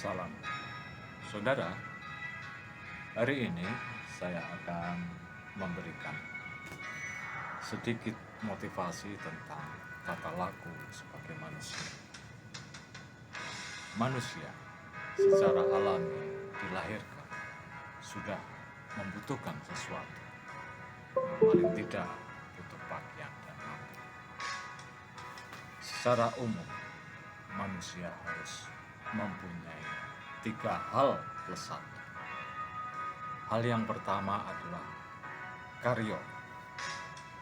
Salam. Saudara, hari ini saya akan memberikan sedikit motivasi tentang tata laku sebagai manusia. Manusia secara alami dilahirkan sudah membutuhkan sesuatu, paling tidak butuh pakaian dan makan. Secara umum, manusia harus mempunyai 3 hal plus 1. Hal yang pertama adalah karyo.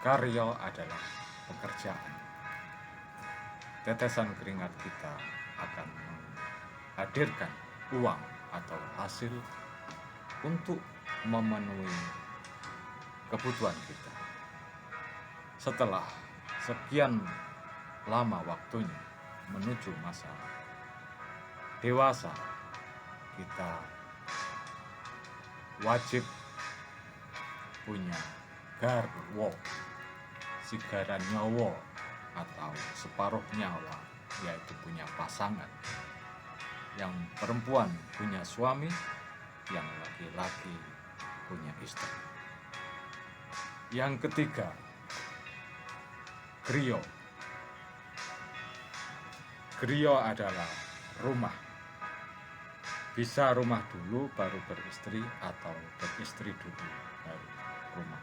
Karyo adalah pekerjaan. Tetesan keringat kita akan menghadirkan uang atau hasil untuk memenuhi kebutuhan kita. Setelah sekian lama waktunya menuju masa dewasa, kita wajib punya garwo, sigaran nyawa atau separuh nyawa, yaitu punya pasangan. Yang perempuan punya suami, yang laki-laki punya istri. Yang ketiga, griyo. Griyo adalah rumah. Bisa rumah dulu baru beristri, atau beristri dulu baru rumah.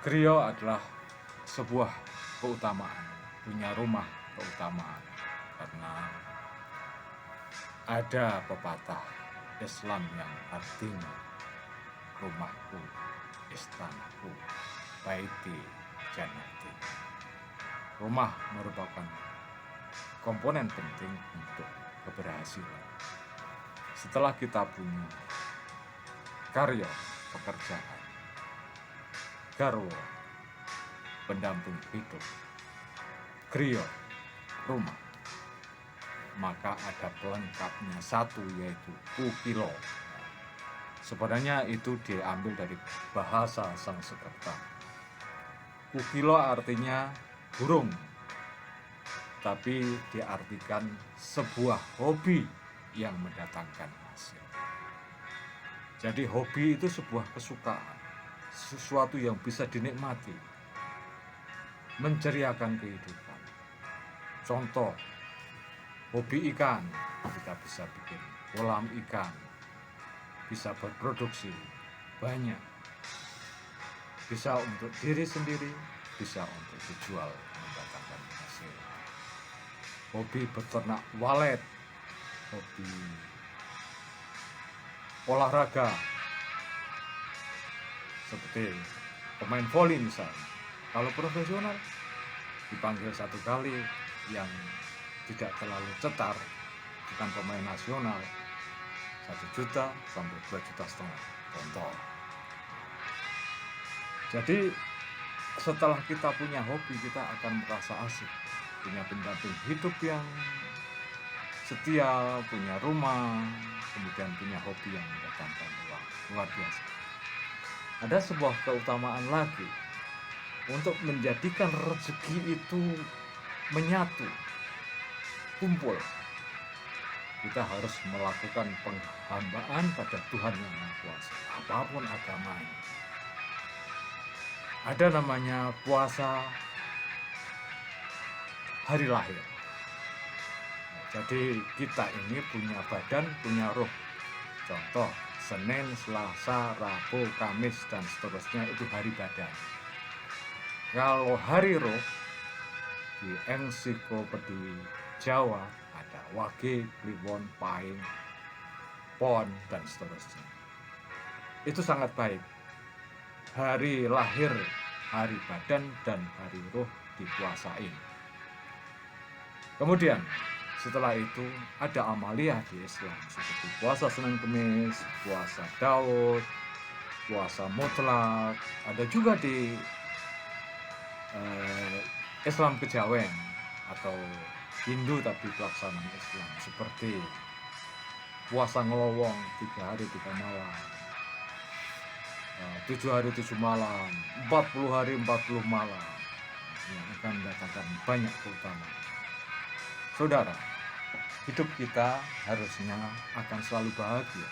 Griyo adalah sebuah keutamaan, punya rumah keutamaan, karena ada pepatah Islam yang artinya rumahku, istanaku, baiti jannati. Rumah merupakan komponen penting untuk keberhasilan. Setelah kita punya karya, pekerjaan, garwo, pendamping hidup, griyo, rumah, maka ada pelengkapnya satu, yaitu kukilo. Sebenarnya itu diambil dari bahasa Sanskerta. Kukilo artinya burung, tapi diartikan sebuah hobi yang mendatangkan hasil. Jadi hobi itu sebuah kesukaan, sesuatu yang bisa dinikmati, menceriakan kehidupan. Contoh, hobi ikan, kita bisa bikin kolam ikan, bisa berproduksi banyak, bisa untuk diri sendiri, bisa untuk dijual, mendatangkan hasil. Hobi beternak walet, hobi olahraga seperti pemain voli misalnya. Kalau profesional dipanggil 1 kali, yang tidak terlalu cetar, bukan pemain nasional, 1 juta sampai 2,5 juta contoh. Jadi setelah kita punya hobi, kita akan merasa asik, punya pendamping hidup yang setia, punya rumah, kemudian punya hobi yang mendatangkan uang. Luar biasa. Ada sebuah keutamaan lagi untuk menjadikan rezeki itu menyatu, kumpul. Kita harus melakukan penghambaan pada Tuhan Yang Maha Kuasa, apapun agamanya. Ada namanya puasa hari lahir. Jadi kita ini punya badan, punya roh. Contoh, Senin, Selasa, Rabu, Kamis, dan seterusnya itu hari badan. Kalau hari roh, di ensiklopedi Jawa ada Wage, Kliwon, Pahing, Pon, dan seterusnya. Itu sangat baik. Hari lahir, hari badan, dan hari roh dipuasain. Kemudian setelah itu ada amaliyah di Islam, seperti puasa Senin Kemis, puasa Daud, puasa mutlak. Ada juga di Islam Kejawen atau Hindu tapi pelaksanaan Islam, seperti puasa ngelowong 3 hari 3 malam, 7 hari 7 malam, 40 hari 40 malam, yang akan mendatangkan banyak keutamaan. Saudara, hidup kita harusnya akan selalu bahagia.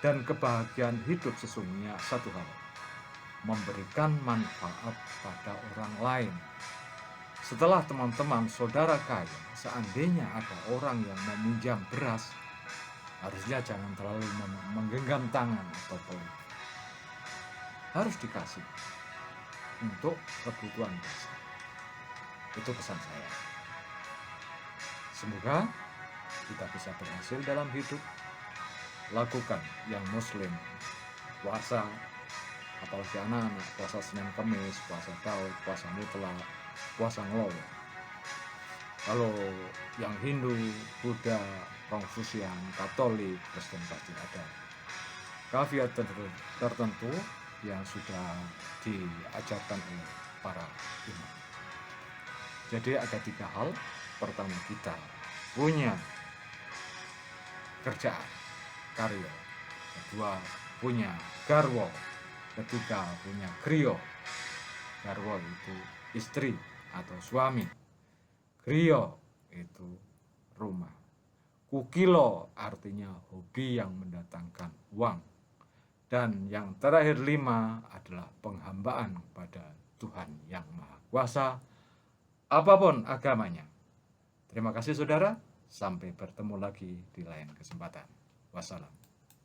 Dan kebahagiaan hidup sesungguhnya satu hal, memberikan manfaat pada orang lain. Setelah teman-teman saudara kaya, seandainya ada orang yang meminjam beras, harusnya jangan terlalu menggenggam tangan atau pelit. Harus dikasih untuk kebutuhan dasar. Itu pesan saya. Semoga kita bisa berhasil dalam hidup. Lakukan yang muslim, puasa, apalagi anak-anak, puasa Senin Kemis, puasa Daud, puasa mutlak, puasa ngelowo. Kalau yang Hindu, Buddha, Konfusian, Katolik, Kristen pasti ada kafiat tertentu yang sudah diajarkan oleh para imam. Jadi ada 3 hal. Pertama, kita punya kerjaan, karya. Kedua, punya garwo. Ketiga, punya griyo. Garwo itu istri atau suami. Griyo itu rumah. Kukilo artinya hobi yang mendatangkan uang. Dan yang terakhir 5 adalah penghambaan kepada Tuhan yang Maha Kuasa, apapun agamanya. Terima kasih saudara, sampai bertemu lagi di lain kesempatan. Wassalam.